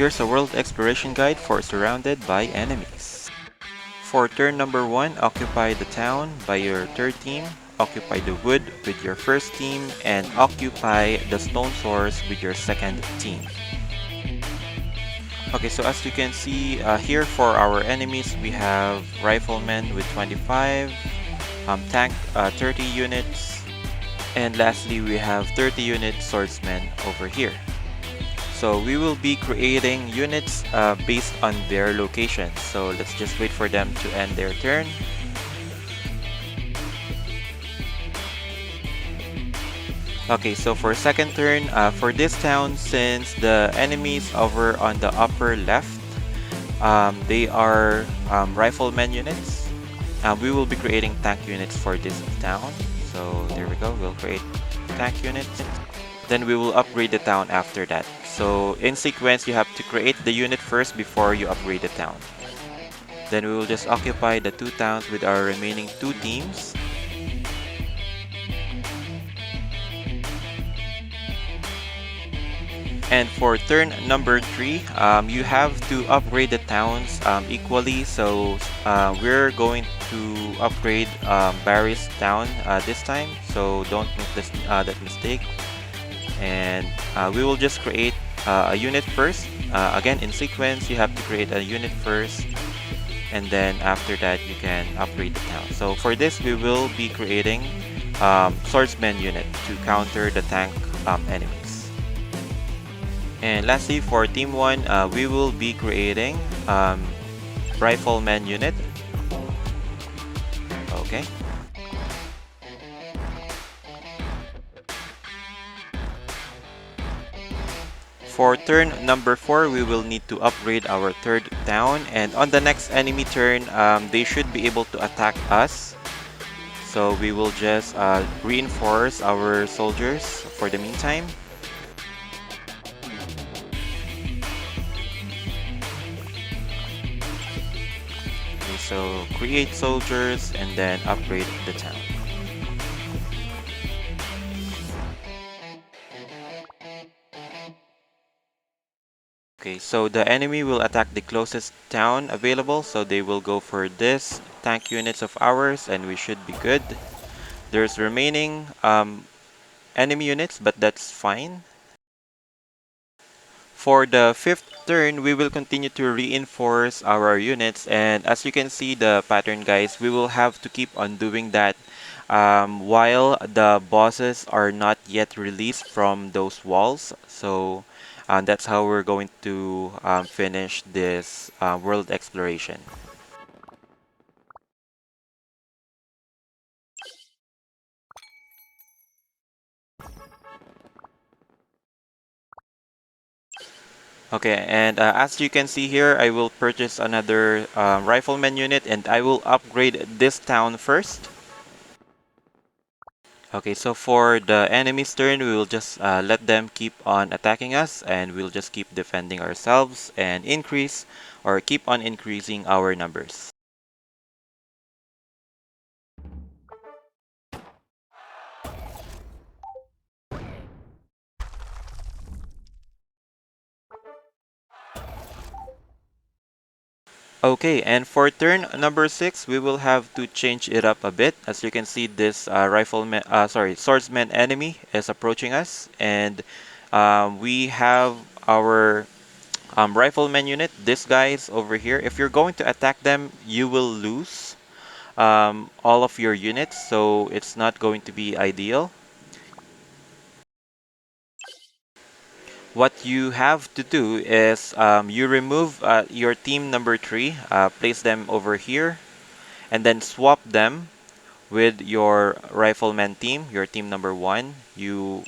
Here's a world exploration guide for surrounded by enemies. For turn number 1, occupy the town by your third team, occupy the wood with your first team, and occupy the stone source with your second team. Okay, so as you can see here for our enemies, we have riflemen with 25, tank 30 units, and lastly we have 30 unit swordsmen over here. So we will be creating units based on their location. So let's just wait for them to end their turn. Okay, so for second turn, for this town, since the enemies over on the upper left, they are rifleman units. We will be creating tank units for this town. So there we go, we'll create tank units. Then we will upgrade the town after that. So in sequence, you have to create the unit first before you upgrade the town. Then we will just occupy the two towns with our remaining two teams. And for turn number 3, you have to upgrade the towns equally. So we're going to upgrade Barry's town this time. So don't make this, that mistake. And we will just create a unit first. Again, in sequence, you have to create a unit first. And then after that, you can upgrade the town. So for this, we will be creating swordsman unit to counter the tank enemies. And lastly, for team 1, we will be creating rifleman unit. Okay. For turn number 4, we will need to upgrade our third town, and on the next enemy turn, they should be able to attack us. So we will just reinforce our soldiers for the meantime. Okay, so create soldiers and then upgrade the town. Okay, so the enemy will attack the closest town available, so they will go for this tank units of ours, and we should be good. There's remaining enemy units, but that's fine. For the 5th turn, we will continue to reinforce our units, and as you can see the pattern, guys, we will have to keep on doing that while the bosses are not yet released from those walls. So that's how we're going to finish this world exploration. Okay, and as you can see here, I will purchase another rifleman unit, and I will upgrade this town first. Okay, so for the enemy's turn, we will just let them keep on attacking us, and we'll just keep defending ourselves and increase or keep on increasing our numbers. Okay, and for turn number 6, we will have to change it up a bit. As you can see, this swordsman enemy is approaching us, and we have our rifleman unit. This guys over here. If you're going to attack them, you will lose all of your units, so it's not going to be ideal. What you have to do is you remove your team number 3, place them over here, and then swap them with your rifleman team, your team number 1. You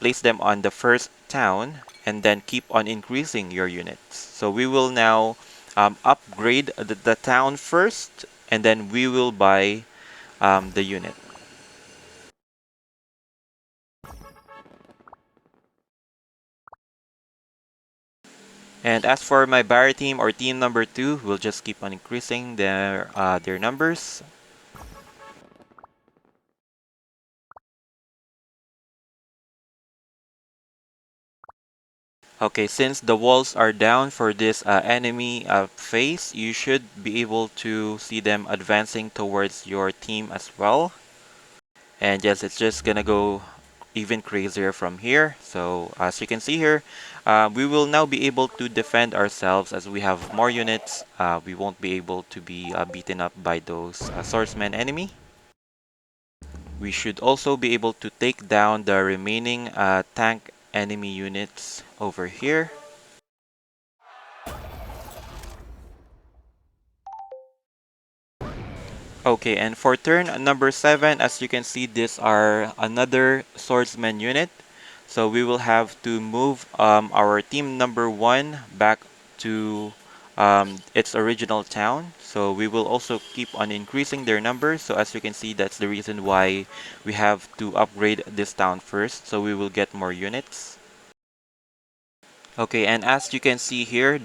place them on the first town, and then keep on increasing your units. So we will now upgrade the town first, and then we will buy the unit. And as for my Barry team or team number 2, we'll just keep on increasing their numbers. Okay, since the walls are down for this enemy phase, you should be able to see them advancing towards your team as well. And yes, it's just gonna go even crazier from here. So as you can see here, we will now be able to defend ourselves as we have more units. We won't be able to be beaten up by those swordsman enemy. We should also be able to take down the remaining tank enemy units over here. Okay, and for turn number 7, as you can see, these are another swordsman unit. So we will have to move our team number 1 back to its original town. So we will also keep on increasing their numbers. So as you can see, that's the reason why we have to upgrade this town first. So we will get more units. Okay, and as you can see here,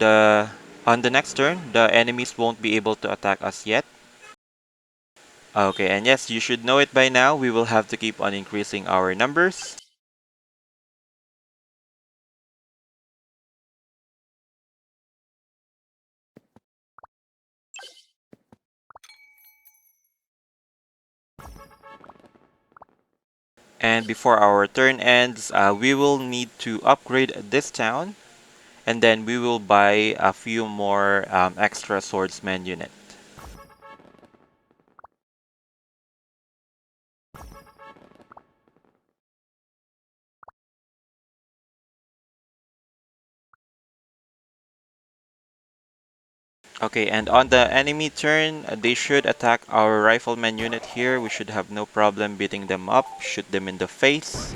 on the next turn, the enemies won't be able to attack us yet. Okay, and yes, you should know it by now. We will have to keep on increasing our numbers. And before our turn ends, we will need to upgrade this town. And then we will buy a few more extra swordsman unit. Okay, and on the enemy turn, they should attack our rifleman unit here. We should have no problem beating them up, shoot them in the face.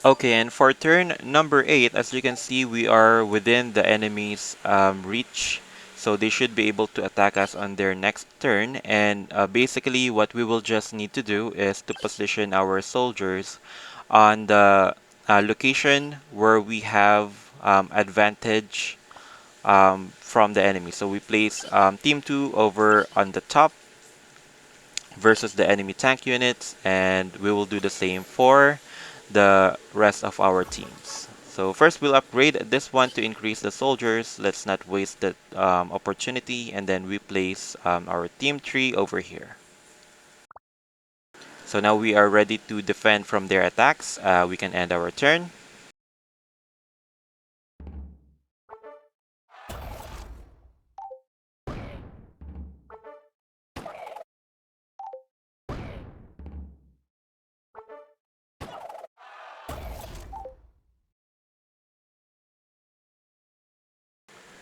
Okay, and for turn number 8, as you can see, we are within the enemy's reach. So they should be able to attack us on their next turn. And basically, what we will just need to do is to position our soldiers on the location where we have advantage from the enemy. So we place Team 2 over on the top versus the enemy tank units, and we will do the same for the rest of our teams. So first we'll upgrade this one to increase the soldiers. Let's not waste that opportunity, and then we place our team 3 over here. So now we are ready to defend from their attacks. We can end our turn.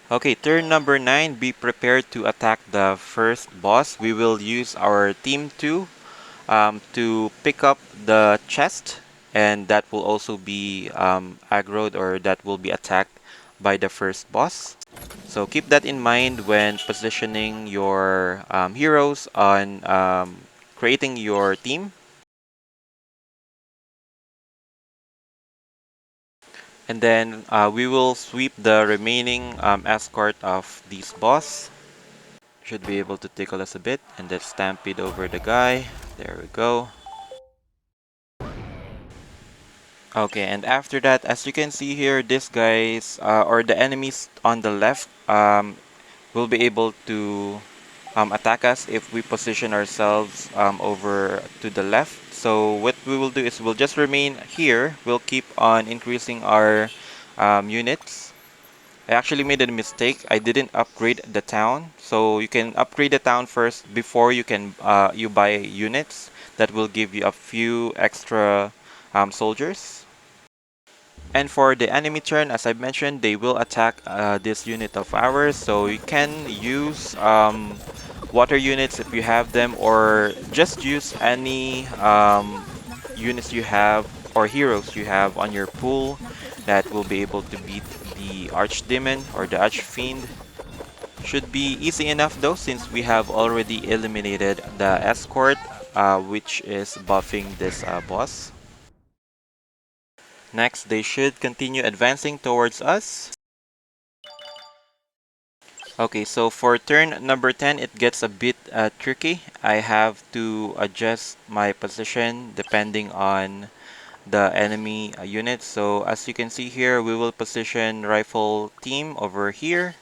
Okay, turn number 9, be prepared to attack the first boss. We will use our team 2 to pick up the chest, and that will also be aggroed, or that will be attacked by the first boss. So keep that in mind when positioning your heroes on creating your team. And then we will sweep the remaining escort of this boss. Should be able to tickle us a bit, and then stampede over the guy. There we go. Okay, and after that, as you can see here, these guys, or the enemies on the left, will be able to attack us if we position ourselves over to the left. So what we will do is we'll just remain here. We'll keep on increasing our units. I actually made a mistake. I didn't upgrade the town. So you can upgrade the town first before you buy units. That will give you a few extra soldiers. And for the enemy turn, as I mentioned, they will attack this unit of ours. So you can use water units if you have them, or just use any units you have or heroes you have on your pool that will be able to beat the Archdemon or the Archfiend. Should be easy enough though, since we have already eliminated the escort, which is buffing this boss. Next, they should continue advancing towards us. Okay, so for turn number 10, it gets a bit tricky. I have to adjust my position depending on the enemy units. So as you can see here, we will position rifle team over here.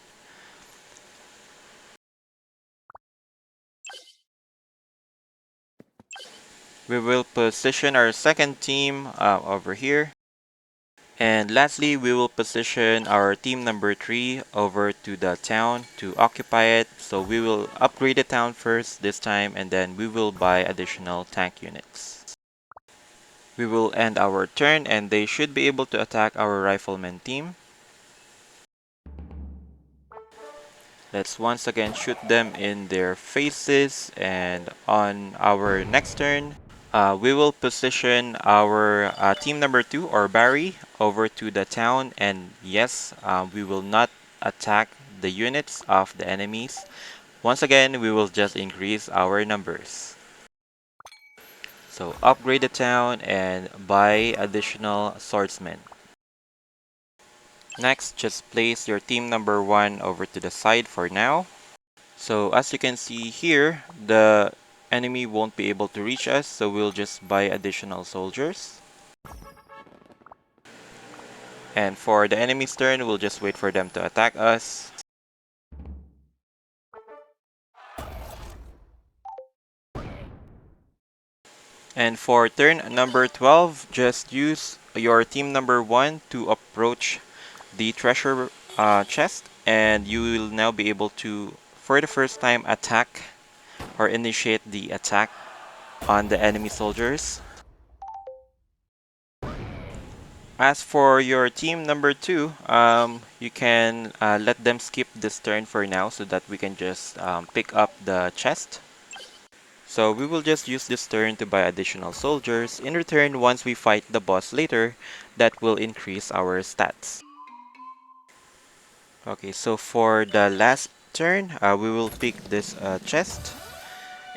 We will position our second team over here. And lastly, we will position our team number 3 over to the town to occupy it. So we will upgrade the town first this time, and then we will buy additional tank units. We will end our turn, and they should be able to attack our rifleman team. Let's once again shoot them in their faces, and on our next turn, we will position our team number 2 or Barry over to the town, and yes, we will not attack the units of the enemies. Once again, we will just increase our numbers. So upgrade the town and buy additional swordsmen. Next, just place your team number 1 over to the side for now. So as you can see here, the enemy won't be able to reach us, so we'll just buy additional soldiers. And for the enemy's turn, we'll just wait for them to attack us. And for turn number 12, just use your team number 1 to approach the treasure chest, and you will now be able to, for the first time, attack or initiate the attack on the enemy soldiers. As for your team number 2, you can let them skip this turn for now so that we can just pick up the chest. So we will just use this turn to buy additional soldiers. In return, once we fight the boss later, that will increase our stats. Okay, so for the last turn, we will pick this chest.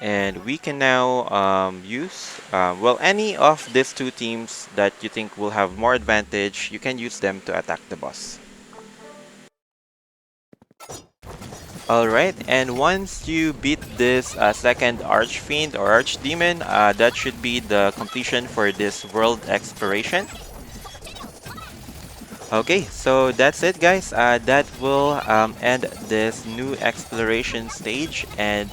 And we can now use, well, any of these two teams that you think will have more advantage, you can use them to attack the boss. Alright, and once you beat this second Archfiend or Archdemon, that should be the completion for this world exploration. Okay, so that's it guys. That will end this new exploration stage, and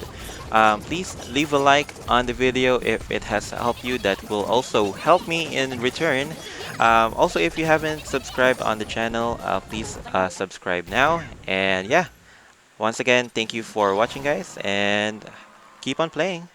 please leave a like on the video if it has helped you. That will also help me in return. Also, if you haven't subscribed on the channel, please subscribe now. And yeah, once again, thank you for watching guys, and keep on playing.